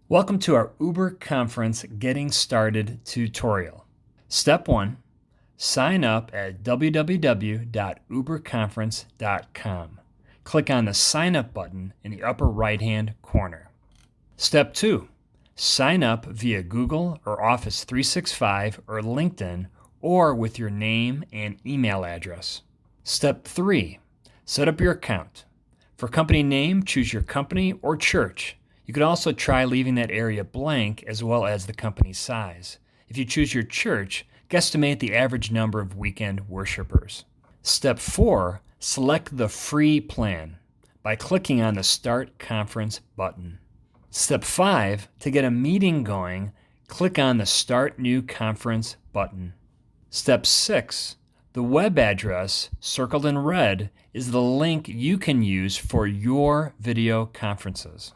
Welcome to our Uberconference Getting Started tutorial. Step 1, sign up at www.uberconference.com. Click on the Sign Up button in the upper right-hand corner. Step 2, sign up via Google or Office 365 or LinkedIn or with your name and email address. Step 3, set up your account. For company name, choose your company or church. You could also try leaving that area blank as well as the company size. If you choose your church, guesstimate the average number of weekend worshipers. Step 4, select the free plan by clicking on the Start Conference button. Step 5, to get a meeting going, click on the Start New Conference button. Step 6, the web address circled in red is the link you can use for your video conferences.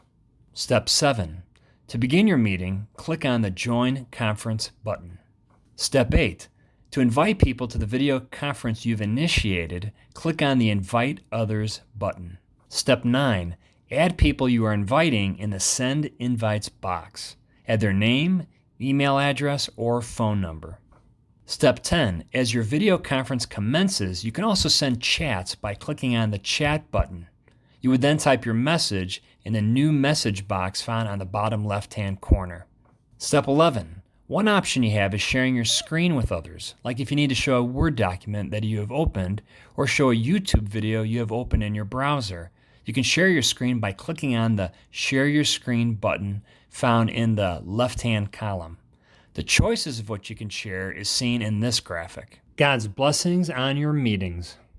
Step 7. To begin your meeting, click on the Join Conference button. Step 8. To invite people to the video conference you've initiated, click on the Invite Others button. Step 9. Add people you are inviting in the Send Invites box. Add their name, email address, or phone number. Step 10. As your video conference commences, you can also send chats by clicking on the Chat button. You would then type your message in the new message box found on the bottom left-hand corner. Step 11. One option you have is sharing your screen with others, like if you need to show a Word document that you have opened or show a YouTube video you have opened in your browser. You can share your screen by clicking on the Share Your Screen button found in the left-hand column. The choices of what you can share is seen in this graphic. God's blessings on your meetings.